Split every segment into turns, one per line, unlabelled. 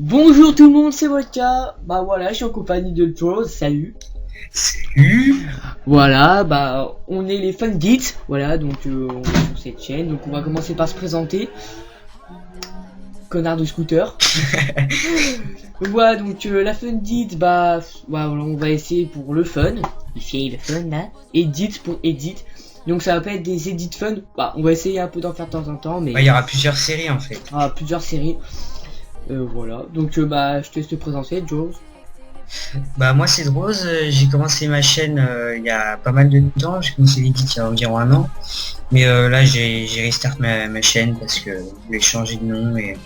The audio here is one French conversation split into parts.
Bonjour tout le monde, c'est Vodka. Bah voilà, je suis en compagnie de Joe. Salut.
Salut.
Voilà, bah on est les Fundits. Voilà, donc on est sur cette chaîne. Donc on va commencer par se présenter. Connard de scooter. Voilà, donc la Fundit, bah voilà, on va essayer pour le fun. Ici le fun là. Edit pour edit. Donc ça va pas être des edits fun. Bah on va essayer un peu d'en faire de temps en temps, mais
Il y aura plusieurs séries en fait.
plusieurs séries. Voilà, donc bah je te laisse te présenter, Joe.
Bah moi c'est Rose, j'ai commencé ma chaîne il y a pas mal de temps, j'ai commencé l'édit il y a environ un an. Mais là j'ai restart ma chaîne parce que je voulais changer de nom et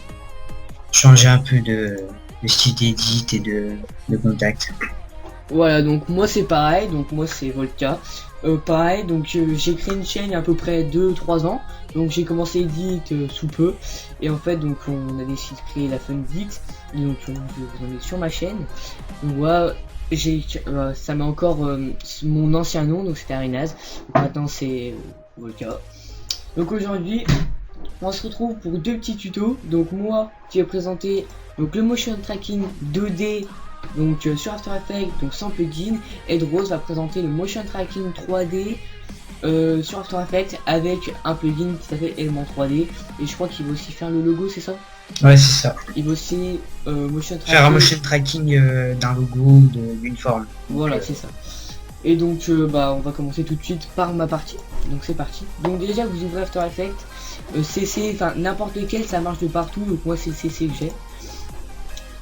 changer un peu de style d'édit et de contact.
Voilà, donc moi c'est pareil, donc moi c'est Volka. Pareil, donc j'ai créé une chaîne il y a à peu près 2-3 ans. Donc j'ai commencé Edit sous peu. Et en fait, donc on a décidé de créer la Fundit. Donc je vous en mets sur ma chaîne. Donc voilà, ça met encore mon ancien nom, donc c'était Arinaz. Maintenant c'est Volka. Donc aujourd'hui, on se retrouve pour deux petits tutos. Donc moi qui vais présenter donc le motion tracking 2D. Donc sur After Effects, donc sans plugin, et Rose va présenter le motion tracking 3D sur After Effects avec un plugin qui s'appelle Element 3D. Et je crois qu'il va aussi faire le logo, c'est ça?
Ouais c'est ça.
Il va aussi motion tracking.
Faire un motion tracking d'un logo ou d'une forme.
Voilà, c'est ça. Et donc bah on va commencer tout de suite par ma partie. Donc c'est parti. Donc déjà vous ouvrez After Effects, CC, enfin n'importe lequel, ça marche de partout. Donc moi c'est CC que j'ai.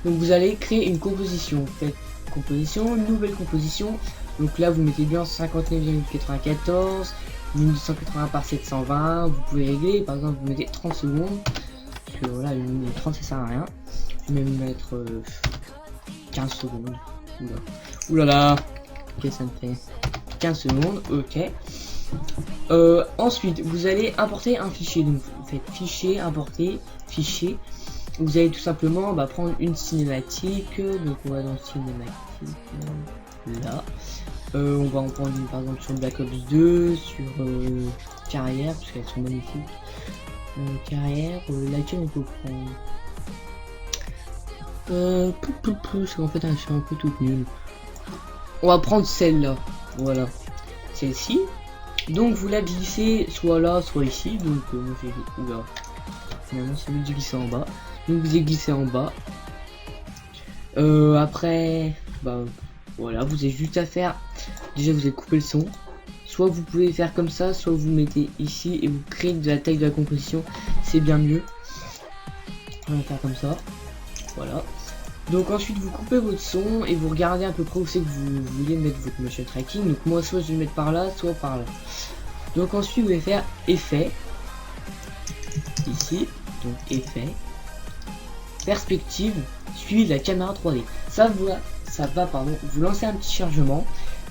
Donc vous allez créer une composition, faites composition, nouvelle composition. Donc là vous mettez bien 59,94, 1280 par 720. Vous pouvez régler, par exemple vous mettez 30 secondes. Parce que voilà, une minute 30 ça sert à rien. Je vais même mettre 15 secondes. Oulala. Ok, ça me fait 15 secondes, ok. Ensuite vous allez importer un fichier. Donc vous faites fichier, importer, fichier. Vous allez tout simplement prendre une cinématique, donc on va dans cinématique, là, on va en prendre une par exemple sur Black Ops 2, sur carrière, parce qu'elles sont magnifiques, carrière, laquelle on peut prendre, parce qu'en fait elles sont un peu toutes nulles, on va prendre celle-là, voilà, celle-ci, donc vous la glissez soit là, soit ici, donc moi j'ai dit, oula, finalement c'est mieux de glisser en bas. Donc vous avez glissé en bas. Après, voilà, vous avez juste à faire. Déjà, vous avez coupé le son. Soit vous pouvez faire comme ça, soit vous mettez ici et vous créez de la taille de la composition. C'est bien mieux. On va faire comme ça. Voilà. Donc ensuite, vous coupez votre son et vous regardez à peu près où c'est que vous voulez mettre votre motion tracking. Donc moi, soit je vais le mettre par là, soit par là. Donc ensuite, vous allez faire effet. Ici, donc effet. Perspective suivi de la caméra 3D. Ça va vous lancer un petit chargement.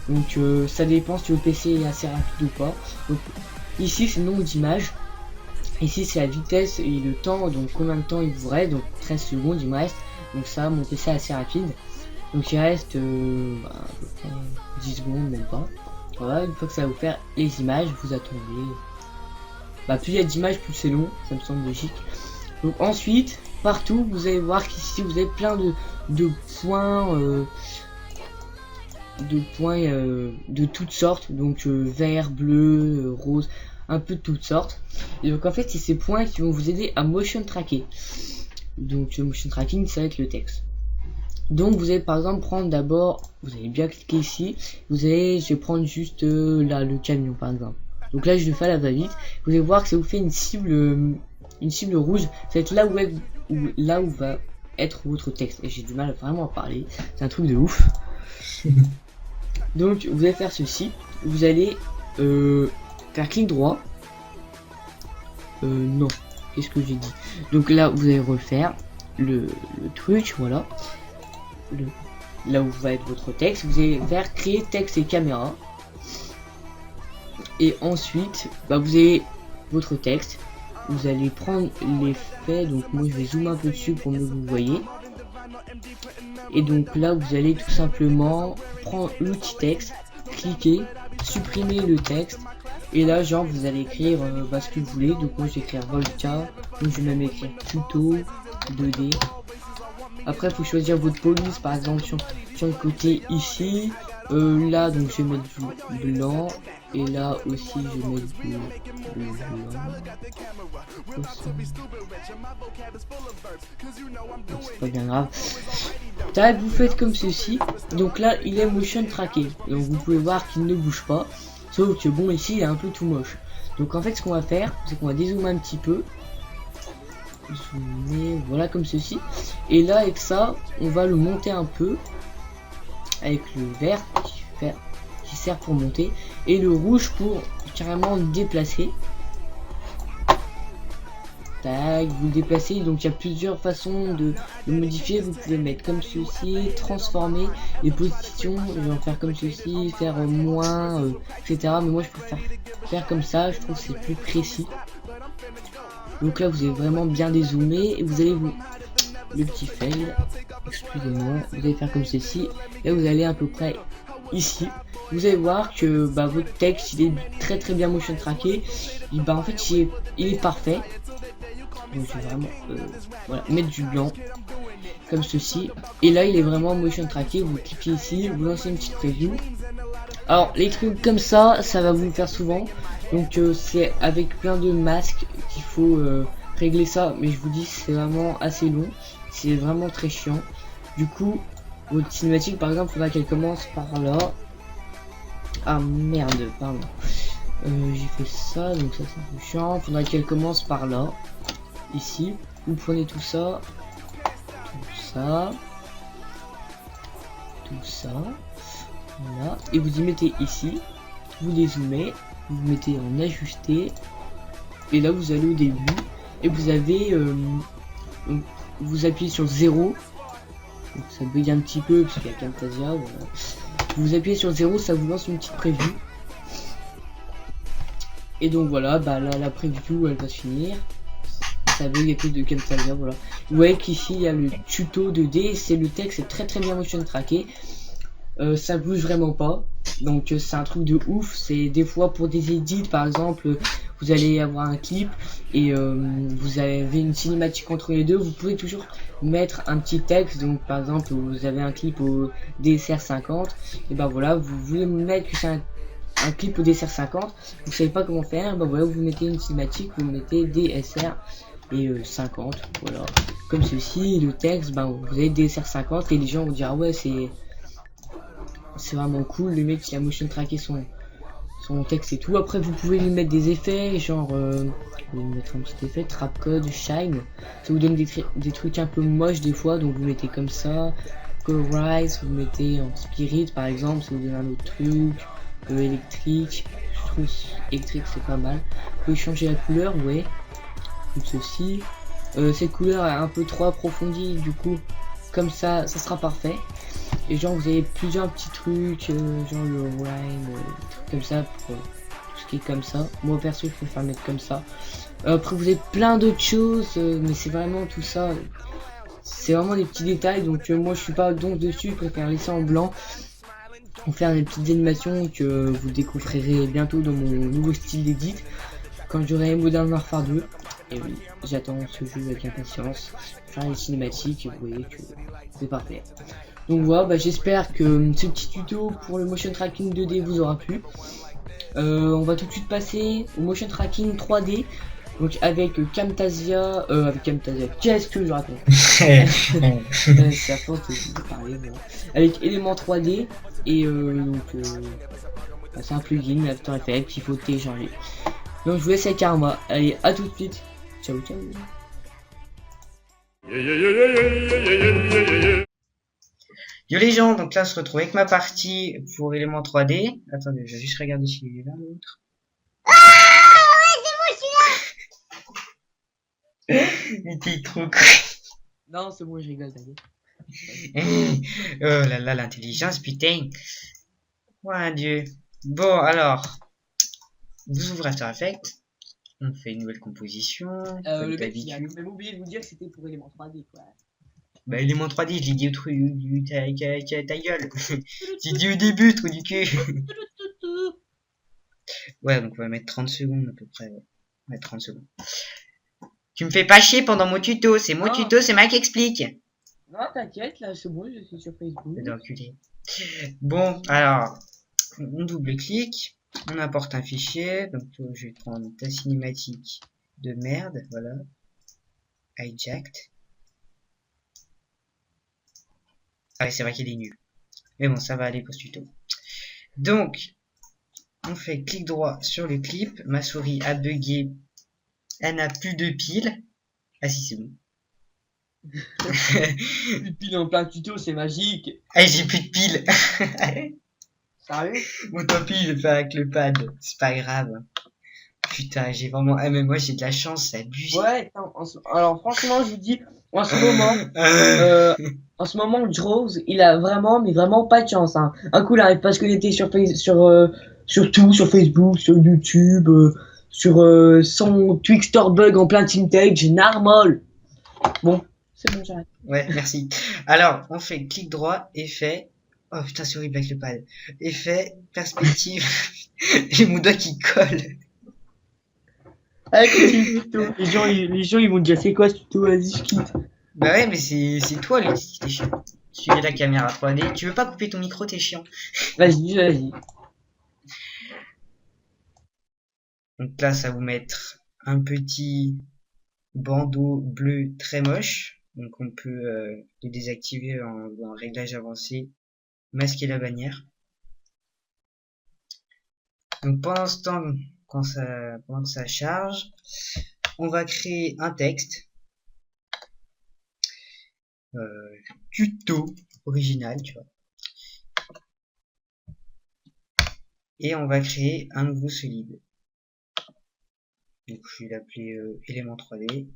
Donc ça dépend si le PC est assez rapide ou pas. Donc ici c'est le nombre d'images. Ici c'est la vitesse et le temps, donc combien de temps il vous reste. Donc 13 secondes il me reste. Donc ça, mon PC est assez rapide. Donc il reste à peu près 10 secondes, même pas. Voilà, une fois que ça va vous faire les images, vous attendez. Plus il y a d'images, plus c'est long, ça me semble logique. Donc ensuite, partout, vous allez voir qu'ici vous avez plein de points, de toutes sortes, donc vert, bleu, rose, un peu de toutes sortes. Et donc en fait, c'est ces points qui vont vous aider à motion tracker. Donc le motion tracking, ça va être le texte. Donc vous allez par exemple prendre d'abord, vous allez bien cliquer ici, je vais prendre juste là le camion par exemple. Donc là je le fais à la va-vite. Vous allez voir que ça vous fait une cible rouge, ça va être là où va être votre texte. Et j'ai du mal vraiment à parler, c'est un truc de ouf. Donc vous allez faire ceci, vous allez faire clic droit. Non, qu'est-ce que j'ai dit? Donc là vous allez refaire le truc, voilà. Là où va être votre texte, vous allez faire créer texte et caméra. Et ensuite, vous avez votre texte. Vous allez prendre l'effet, donc moi je vais zoomer un peu dessus pour mieux vous voyez. Et donc là vous allez tout simplement prendre l'outil texte, cliquer, supprimer le texte. Et là genre vous allez écrire ce que vous voulez. Donc moi je vais écrire Volta, donc je vais même écrire tuto 2D. Après, faut choisir votre police, par exemple, sur le côté ici. Là, donc, je vais mettre du blanc. Et là aussi, je vais mettre du blanc. C'est pas bien grave. Tac, vous faites comme ceci. Donc là, il est motion tracké. Donc, vous pouvez voir qu'il ne bouge pas. Sauf que, bon, ici, il est un peu tout moche. Donc, en fait, ce qu'on va faire, c'est qu'on va dézoomer un petit peu. Zoomer, voilà, comme ceci. Et là, avec ça, on va le monter un peu. Avec le vert qui sert pour monter. Et le rouge pour carrément déplacer. Tac, vous le déplacez. Donc, il y a plusieurs façons de modifier. Vous pouvez mettre comme ceci, transformer les positions. Je vais en faire comme ceci, faire moins, etc. Mais moi, je préfère faire comme ça. Je trouve que c'est plus précis. Donc là, vous avez vraiment bien dézoomé et vous allez vous... Le petit fail, excusez-moi, vous allez faire comme ceci et vous allez à peu près ici. Vous allez voir que bah, votre texte, il est très bien motion tracké. Et bah en fait, il est parfait. Donc je vais vraiment voilà, mettre du blanc comme ceci. Et là, il est vraiment motion tracké. Vous cliquez ici, vous lancez une petite preview. Alors les trucs comme ça va vous le faire souvent. Donc c'est avec plein de masques qu'il faut régler ça. Mais je vous dis, c'est vraiment assez long. C'est vraiment très chiant. Du coup, votre cinématique par exemple, faudra qu'elle commence par là. Ah merde, pardon. J'ai fait ça, donc ça c'est un peu chiant. Faudra qu'elle commence par là. Ici. Vous prenez tout ça. Tout ça. Voilà. Et vous y mettez ici. Vous dézoomez. Vous mettez en ajusté. Et là vous allez au début. Et vous avez... vous appuyez sur 0. Donc ça bug un petit peu parce qu'il y a Camtasia. Voilà. Vous appuyez sur 0, ça vous lance une petite preview. Et donc voilà, bah là, la preview elle va se finir. Ça bug à cause de Camtasia, voilà. Vous voyez qu'ici il y a le tuto 2D, c'est le texte, c'est très bien motion tracké. Ça bouge vraiment pas. Donc c'est un truc de ouf. C'est des fois pour des edits par exemple, vous allez avoir un clip et vous avez une cinématique entre les deux. Vous pouvez toujours mettre un petit texte. Donc par exemple vous avez un clip au DSR 50 et ben voilà, vous voulez mettre que c'est un clip au DSR 50, vous savez pas comment faire, ben voilà, vous mettez une cinématique, vous mettez DSR et 50, voilà, comme ceci. Le texte, ben vous avez DSR 50 et les gens vont dire ah ouais, c'est vraiment cool, le mec qui a motion tracké son texte et tout. Après vous pouvez lui mettre des effets, genre vous mettre un petit effet trap code, shine, ça vous donne des trucs un peu moches des fois, donc vous mettez comme ça. Colorize, vous mettez en spirit par exemple, ça vous donne un autre truc. Électrique, je trouve électrique c'est pas mal. Vous pouvez changer la couleur, ouais, comme ceci. Cette couleur est un peu trop approfondie, du coup comme ça sera parfait. Et genre vous avez plusieurs petits trucs, genre le wine, comme ça, pour tout ce qui est comme ça. Moi perso je préfère mettre comme ça. Après vous avez plein d'autres choses, mais c'est vraiment tout ça, c'est vraiment des petits détails. Donc moi je suis pas donc dessus, je préfère laisser en blanc pour faire des petites animations que vous découvrirez bientôt dans mon nouveau style d'édit quand j'aurai Modern Warfare 2. Et oui, j'attends ce jeu avec impatience, faire les cinématiques, vous voyez que c'est parfait. Donc voilà, bah, j'espère que ce petit tuto pour le motion tracking 2D vous aura plu. On va tout de suite passer au motion tracking 3D. Donc avec Camtasia, qu'est-ce que je raconte? C'est à force de parler, voilà. Avec Element 3D et bah, c'est un plugin After Effects qu'il faut télécharger. Donc je vous laisse avec Karma. Allez, à tout de suite. Ciao ciao.
Yo les gens, donc là on se retrouve avec ma partie pour élément 3D. Attendez, je vais juste regarder s'il est là l'autre. Il était trop cool.
Non, c'est bon, je rigole, t'inquiète.
Oh là là, l'intelligence, putain. Mon Dieu. Bon, alors, vous ouvrez After Effects. On fait une nouvelle composition.
Le mec, il a même oublié de vous dire que c'était pour élément 3D, quoi.
Bah, élément 3D, je l'ai dit au truc, ta gueule. J'ai dit au début, trou du cul. Ouais, donc on va mettre 30 secondes à peu près. Ouais, 30 secondes. Tu me fais pas chier pendant mon tuto, c'est mon tuto, c'est moi qui explique.
Non, t'inquiète, là, c'est bon, je suis sur Facebook.
C'est d'enculé. Bon, alors, on double-clique, on importe un fichier, donc je vais prendre ta cinématique de merde, voilà, hijacked. Ah ouais, c'est vrai qu'il est nul. Mais bon, ça va aller pour ce tuto. Donc, on fait clic droit sur le clip, ma souris a bugué, elle n'a plus de piles. Ah si, c'est bon.
Plus de piles en plein tuto, c'est magique.
Ah, j'ai plus de piles.
Sérieux?
Bon, tant pis, je vais faire avec le pad, c'est pas grave. Putain, j'ai vraiment... Ah, mais moi, j'ai de la chance, ça abuse.
Ouais, non, alors franchement, je vous dis, en ce moment, euh, en ce moment, Jaws, il a vraiment, mais vraiment pas de chance, hein. Un coup, il arrive pas à se connecter sur tout, sur Facebook, sur YouTube, sur son Twixtor bug en plein Teamtage, normal. Bon, c'est bon, j'arrête.
Ouais, merci. Alors, on fait clic droit, effet. Oh putain, c'est horrible avec le pad. Effet, perspective. J'ai mon doigt qui colle.
Allez, continue le tuto. Les gens, ils vont dire, c'est quoi ce tuto? Vas-y, je quitte.
Bah ouais, mais c'est toi le qui t'es chiant. Suivez la caméra 3D. Tu veux pas couper ton micro, t'es chiant.
Vas-y, vas-y.
Donc là, ça va vous mettre un petit bandeau bleu très moche. Donc on peut le désactiver en réglage avancé, masquer la bannière. Donc pendant ce temps, pendant que ça charge, on va créer un texte tuto original, tu vois. Et on va créer un nouveau solide. Donc je vais l'appeler élément 3D.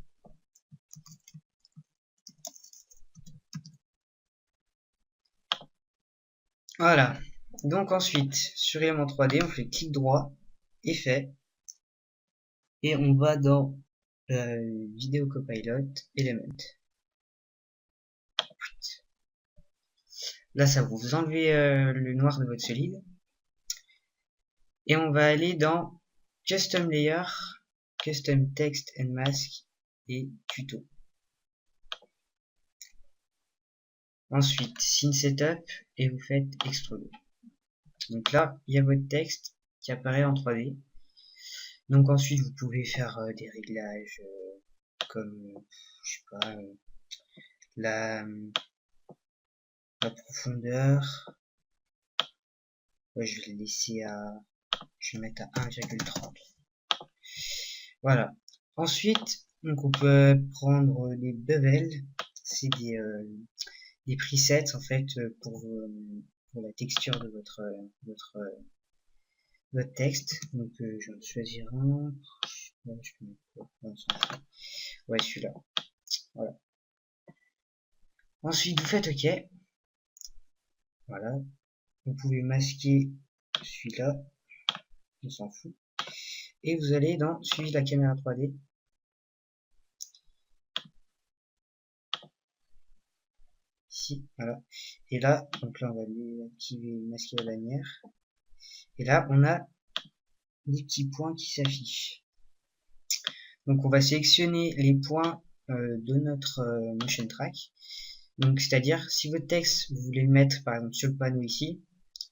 Voilà. Donc ensuite, sur élément 3D, on fait clic droit, effet, et on va dans vidéo copilot, element. Là, ça vous enlevez le noir de votre solide. Et on va aller dans custom layer, custom text and mask et tuto. Ensuite, scene setup et vous faites extruder. Donc là, il y a votre texte qui apparaît en 3D. Donc ensuite, vous pouvez faire des réglages comme, je sais pas, la profondeur. Ouais, je vais le laisser à, je vais mettre à 1,30. Voilà. Ensuite, donc on peut prendre des bevels, c'est des presets en fait pour la texture de votre texte. Donc je vais en choisir un. Ouais, je peux mettre quoi? Ouais, celui-là. Voilà. Ensuite, vous faites OK. Voilà. Vous pouvez masquer celui-là. On s'en fout. Et vous allez dans suivi de la caméra 3D. Ici, voilà. Et là, donc là, on va activer, masquer la bannière. Et là, on a des petits points qui s'affichent. Donc, on va sélectionner les points de notre motion track. Donc, c'est-à-dire, si votre texte, vous voulez le mettre, par exemple, sur le panneau ici,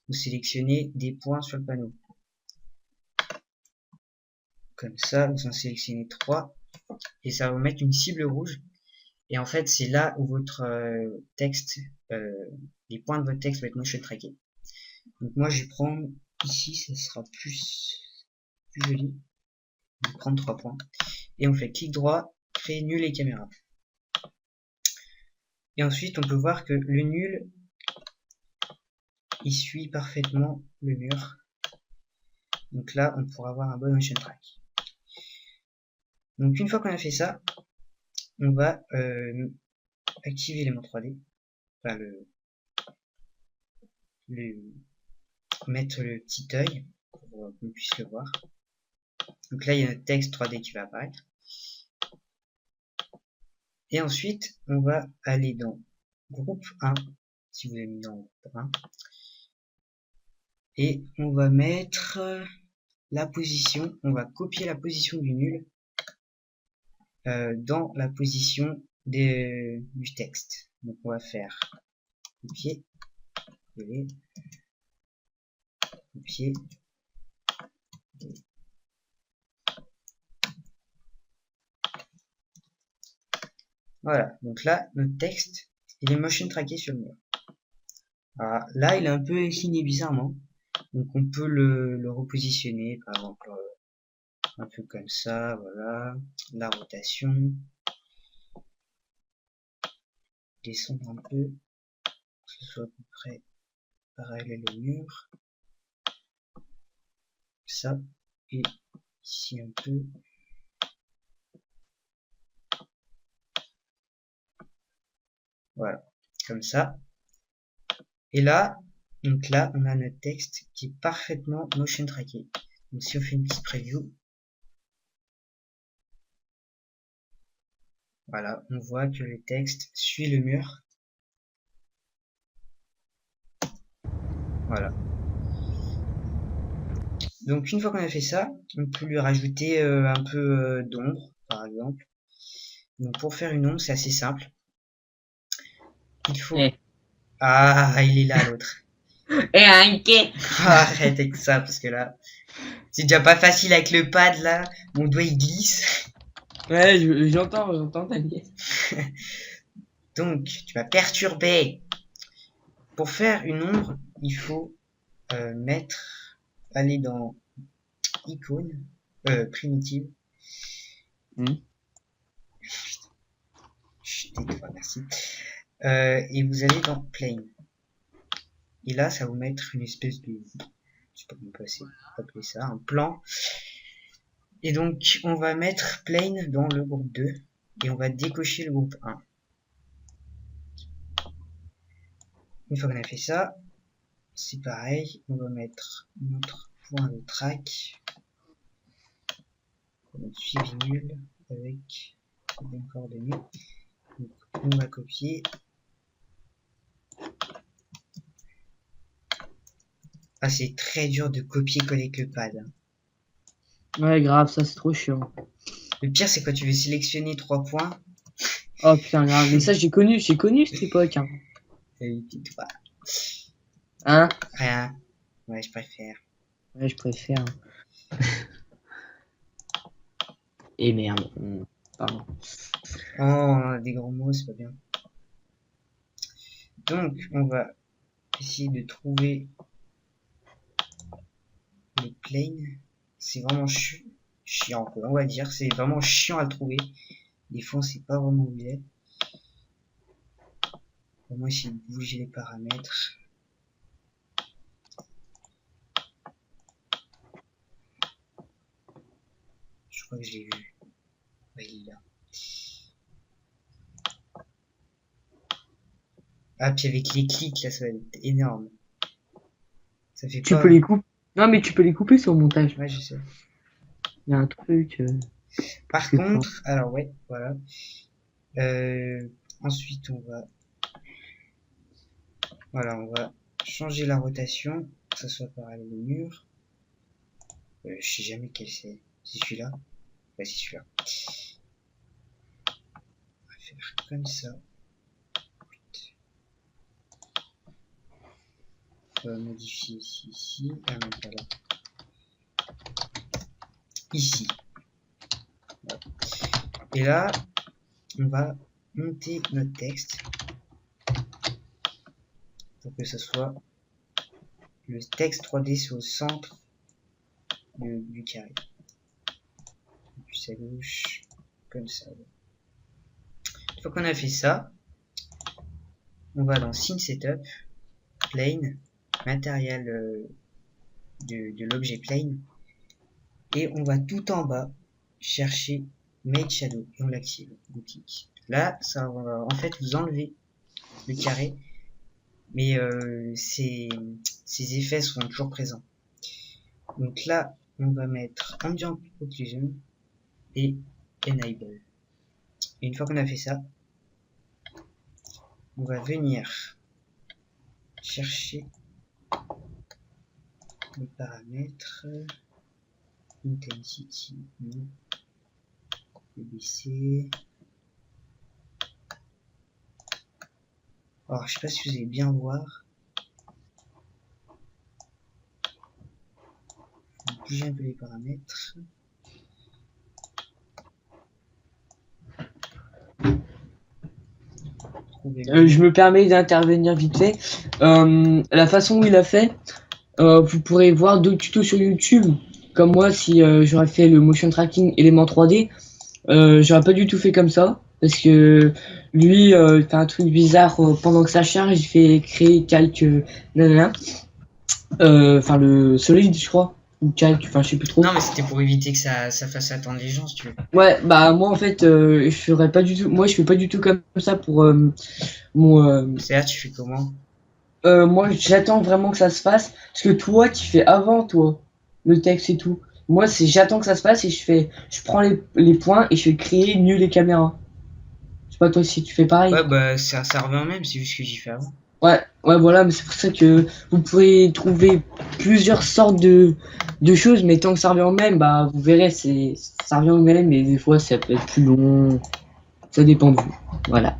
vous sélectionnez des points sur le panneau. Comme ça, vous en sélectionnez 3. Et ça va vous mettre une cible rouge. Et en fait, c'est là où votre texte, les points de votre texte vont être motion trackés. Donc moi, je vais prendre ici, ça sera plus joli. Je vais prendre 3 points. Et on fait clic droit, créer nul et caméra. Et ensuite, on peut voir que le nul, il suit parfaitement le mur. Donc là, on pourra avoir un bon motion track. Donc une fois qu'on a fait ça, on va activer l'élément 3D. Enfin, mettre le petit œil pour qu'on puisse le voir. Donc là, il y a notre texte 3D qui va apparaître. Et ensuite, on va aller dans groupe 1, si vous avez mis dans groupe 1. Et on va mettre la position, on va copier la position du nul dans la position du texte. Donc on va faire copier, coller, copier. Voilà, donc là, notre texte, il est motion tracké sur le mur. Alors, là, il est un peu incliné bizarrement. Donc on peut le repositionner, par exemple, un peu comme ça, voilà. La rotation. Descendre un peu, que ce soit à peu près parallèle au mur. Ça, et ici un peu. Voilà, comme ça. Et là, donc là, on a notre texte qui est parfaitement motion tracké. Donc si on fait une petite preview, voilà, on voit que le texte suit le mur. Voilà. Donc une fois qu'on a fait ça, on peut lui rajouter un peu d'ombre, par exemple. Donc pour faire une ombre, c'est assez simple. Il faut...
Eh.
Ah, il est là l'autre.
Et un quai.
Arrête avec ça, parce que là, c'est déjà pas facile avec le pad, là. Mon doigt, il glisse.
Ouais, j'entends, t'inquiète.
Donc, tu vas perturber. Pour faire une ombre, il faut aller dans icône, primitive. Chut, tais-toi, merci. Et vous allez dans plane. Et là, ça va vous mettre une espèce de, je sais pas comment appeler ça, un plan. Et donc, on va mettre plane dans le groupe 2 et on va décocher le groupe 1. Une fois qu'on a fait ça, c'est pareil, on va mettre notre point de track, on va mettre suivi nul avec les bonnes coordonnées. Donc, on va copier. Ah, c'est très dur de copier-coller avec le pad.
Ouais, grave, ça c'est trop chiant.
Le pire, c'est quand tu veux sélectionner 3 points.
Oh putain, grave. Mais ça, j'ai connu cette époque. Hein. Hein?
Rien. Ouais, je préfère.
Ouais, je préfère. Et merde. Pardon.
Oh, des gros mots, c'est pas bien. Donc, on va essayer de trouver les planes. C'est vraiment chiant, quoi. On va dire, c'est vraiment chiant à le trouver. Des fois, on sait pas vraiment où il est. On va essayer de bouger les paramètres. Je crois que je l'ai vu. Ouais, il est là. Ah, puis avec les clics, là, ça va être énorme. Ça fait
Tu
pas...
peux les couper. Non, mais tu peux les couper sur le montage.
Ouais, je sais.
Il y a un truc.
Par contre, alors ouais, voilà. Ensuite, voilà, on va changer la rotation, que ça soit parallèle au mur. Je sais jamais quel c'est. C'est celui-là. Ouais, c'est celui-là. On va faire comme ça. On va modifier ici. Ah non, pas là. Ici. Voilà. Et là, on va monter notre texte pour que ça soit le texte 3D soit au centre du carré. Puis à gauche, comme ça. Une fois qu'on a fait ça, on va dans Scene Setup, Plane, matériel de l'objet Plane, et on va tout en bas chercher Made Shadow et on l'active. Là, ça va en fait vous enlever le carré, mais ces effets seront toujours présents. Donc là, on va mettre Ambient Occlusion et Enable. Et une fois qu'on a fait ça, on va venir chercher les paramètres Intensity, non, BBC, Alors, je sais pas si vous allez bien voir. Je vais bouger un peu les paramètres.
Je me permets d'intervenir vite fait. La façon où il a fait, vous pourrez voir d'autres tutos sur YouTube. Comme moi, si j'aurais fait le motion tracking élément 3D, j'aurais pas du tout fait comme ça. Parce que lui, fait un truc bizarre pendant que ça charge, il fait créer calque nanana. Enfin, le solide, je crois. Ou calque, enfin, je sais plus trop.
Non, mais c'était pour éviter que ça fasse attendre les gens, si tu veux.
Ouais, bah, moi, en fait, je ferais pas du tout. Moi, je fais pas du tout comme ça pour mon.
C'est-à-dire, tu fais comment?
Moi, j'attends vraiment que ça se fasse. Parce que toi, tu fais avant, toi, le texte et tout. Moi, c'est j'attends que ça se passe et je prends les points et je fais créer mieux les caméras. Je sais pas toi si tu fais pareil.
Ouais, bah, ça revient au même, c'est juste que j'y fais avant.
Ouais, ouais, voilà, mais c'est pour ça que vous pourrez trouver plusieurs sortes de choses, mais tant que ça revient au même, bah, vous verrez, ça revient au même, et des fois, ça peut être plus long. Ça dépend de vous. Voilà.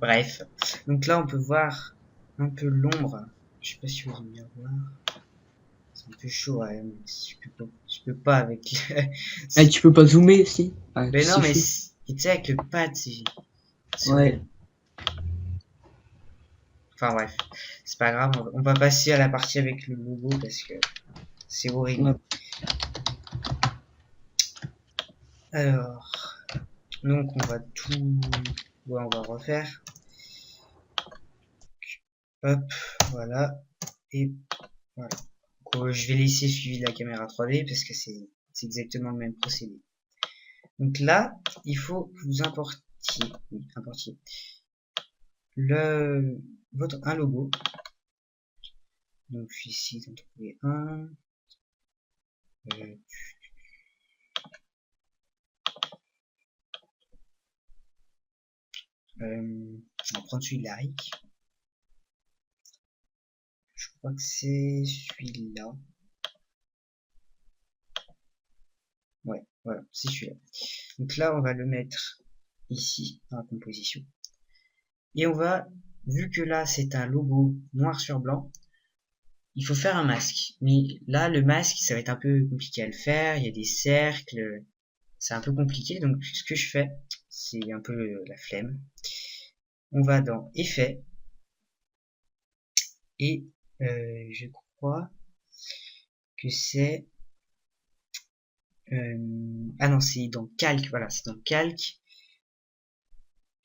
Bref. Donc là, on peut voir un peu l'ombre. Je sais pas si vous allez bien voir. C'est un peu chaud, ouais, mais je peux pas avec.
Eh, tu peux pas zoomer, si? Ouais,
Mais non,
c'est
mais
chaud.
tu sais, avec le pad, c'est
Ouais.
horrible. Enfin bref, c'est pas grave, on va passer à la partie avec le logo parce que c'est horrible.
Ouais.
Alors, donc on va tout, ouais, on va refaire. Hop, voilà, et voilà. Donc, je vais laisser suivi de la caméra 3D parce que c'est exactement le même procédé. Donc là, il faut que vous importiez un logo. Donc ici, j'en trouver un. Euh, on va prendre celui de la RIC. Je crois que c'est celui-là. Ouais, voilà, c'est celui-là. Donc là, on va le mettre ici dans la composition. Et on va, vu que là c'est un logo noir sur blanc, il faut faire un masque. Mais là, le masque, ça va être un peu compliqué à le faire. Il y a des cercles, c'est un peu compliqué. Donc ce que je fais, c'est un peu la flemme. On va dans Effets et je crois que c'est ah non, c'est dans Calque. Voilà, c'est dans Calque.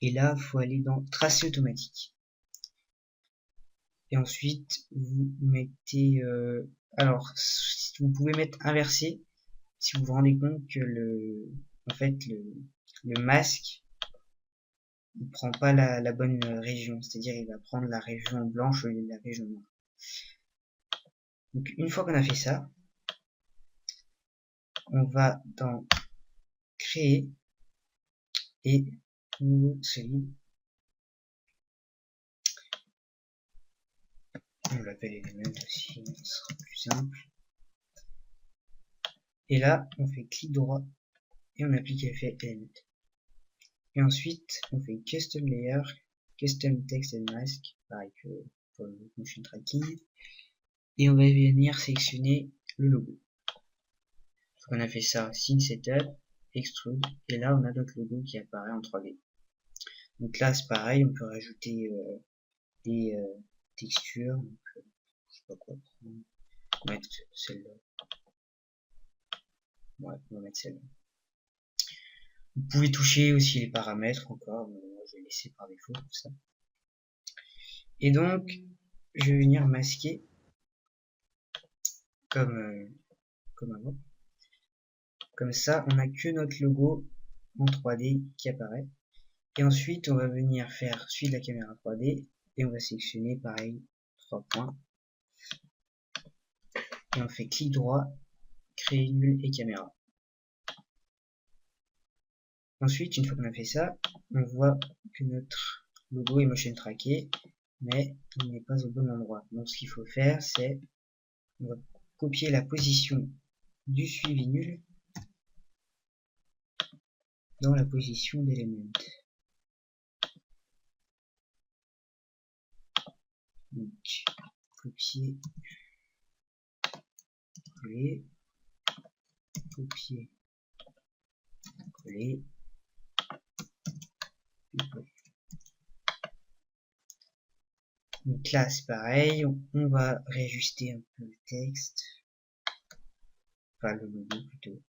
Et là, faut aller dans Tracé automatique. Et ensuite, vous mettez... alors, vous pouvez mettre inversé si vous vous rendez compte que en fait, le masque il prend pas la bonne région. C'est-à-dire, il va prendre la région blanche au lieu de la région noire. Donc, une fois qu'on a fait ça, on va dans Créer et Nouveau solide. On l'appelle Element aussi, ce sera plus simple. Et là, on fait clic droit et on applique effet Element. Et ensuite, on fait Custom Layer, Custom Text and Mask, pareil que pour le motion tracking. Et on va venir sélectionner le logo. Donc on a fait ça, Scene Setup, Extrude, et là on a notre logo qui apparaît en 3D. Donc là c'est pareil, on peut rajouter des textures, donc je sais pas quoi prendre. On va mettre celle-là. Ouais, on va mettre celle-là. Vous pouvez toucher aussi les paramètres encore, mais moi je vais laisser par défaut tout ça. Et donc, je vais venir masquer comme avant. Comme ça, on n'a que notre logo en 3D qui apparaît. Et ensuite, on va venir faire suivre la caméra 3D et on va sélectionner pareil 3 points. Et on fait clic droit, créer nul et caméra. Ensuite, une fois qu'on a fait ça, on voit que notre logo est motion tracké, mais il n'est pas au bon endroit. Donc ce qu'il faut faire, c'est on va copier la position du suivi nul dans la position d'élément. Donc, copier, coller, copier, coller. Donc là c'est pareil, on va réajuster un peu le texte, enfin le logo plutôt.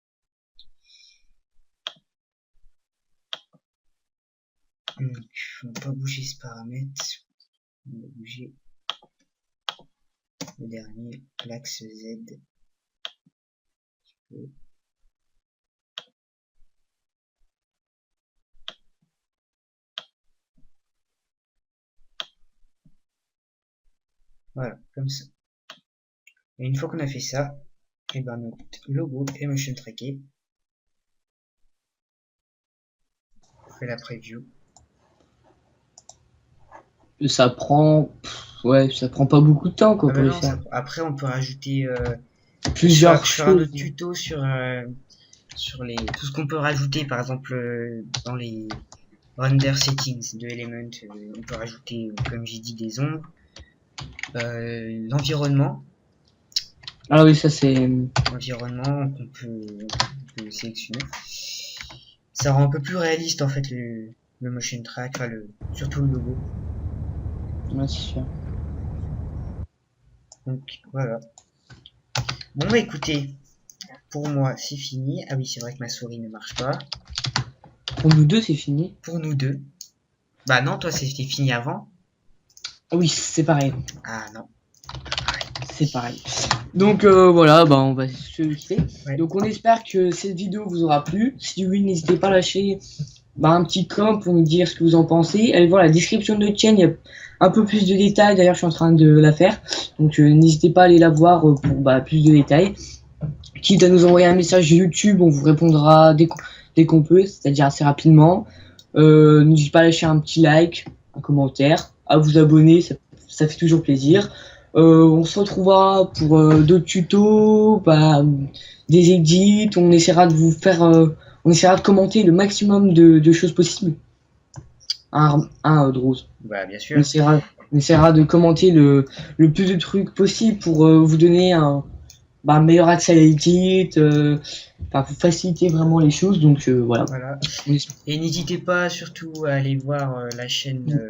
Donc on va pas bouger ce paramètre, on va bouger le dernier, l'axe Z. Voilà, comme ça. Et une fois qu'on a fait ça, et ben notre logo est motion tracké. On fait la preview.
Ça prend, ouais, ça prend pas beaucoup de temps quoi
Ah
pour
bah
les
non,
faire.
après on peut rajouter
Plusieurs
sur un
choses.
autre tuto sur tout ce qu'on peut rajouter, par exemple dans les render settings de Element, on peut rajouter, comme j'ai dit, des ombres, l'environnement.
Ah oui, ça c'est.
Environnement qu'on peut sélectionner. Ça rend un peu plus réaliste en fait le motion track, enfin surtout le logo.
Ouais, c'est sûr.
Donc voilà. Bon bah écoutez, pour moi c'est fini. Ah oui, c'est vrai que ma souris ne marche pas.
Pour nous deux, c'est fini.
Pour nous deux. Bah non, toi c'était fini avant.
Ah oui, c'est pareil.
Ah non.
C'est pareil. Donc voilà, bah on va se quitter.
Ouais.
Donc on espère que cette vidéo vous aura plu. Si oui, n'hésitez pas à lâcher un petit com pour nous dire ce que vous en pensez. Allez voir la description de chaîne, il y a un peu plus de détails. D'ailleurs, je suis en train de la faire. Donc n'hésitez pas à aller la voir pour plus de détails. Quitte à nous envoyer un message YouTube, on vous répondra dès qu'on peut, c'est-à-dire assez rapidement. N'hésitez pas à lâcher un petit like, un commentaire, à vous abonner, ça fait toujours plaisir. On se retrouvera pour d'autres tutos, des edits, on essaiera de vous faire, on essaiera de commenter le maximum de choses possibles. Drose.
Bah bien sûr.
On essaiera de commenter le plus de trucs possible pour vous donner un meilleur accès à l'edit, pour faciliter vraiment les choses. Donc voilà.
Et n'hésitez pas surtout à aller voir la chaîne,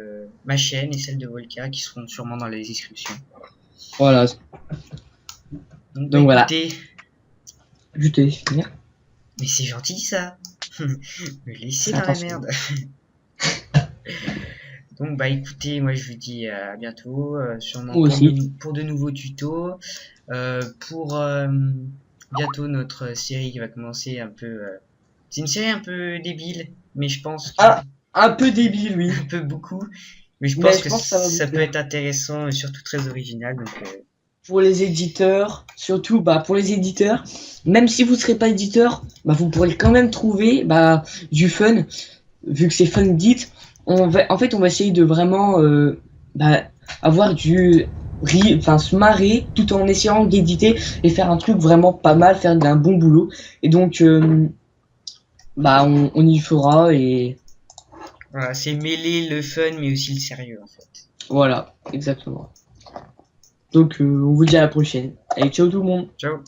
ma chaîne et celle de Volca qui seront sûrement dans les descriptions.
Voilà.
Donc voilà. Écoutez,
je te laisse finir.
Mais c'est gentil ça. Me laisser dans la merde. Donc bah écoutez, moi je vous dis à bientôt, sûrement pour de nouveaux tutos, pour bientôt notre série qui va commencer un peu. C'est une série un peu débile, mais je pense.
Un peu débile, oui.
Un peu beaucoup, mais je pense que ça peut être intéressant et surtout très original. Donc,
pour les éditeurs, surtout pour les éditeurs, même si vous ne serez pas éditeur, vous pourrez quand même trouver du fun, vu que c'est fun dit. En fait, on va essayer de vraiment avoir se marrer tout en essayant d'éditer et faire un truc vraiment pas mal, faire d'un bon boulot. Et donc, on y fera et
voilà, c'est mêler le fun mais aussi le sérieux en fait.
Voilà, exactement. Donc, on vous dit à la prochaine. Allez, ciao tout le monde.
Ciao.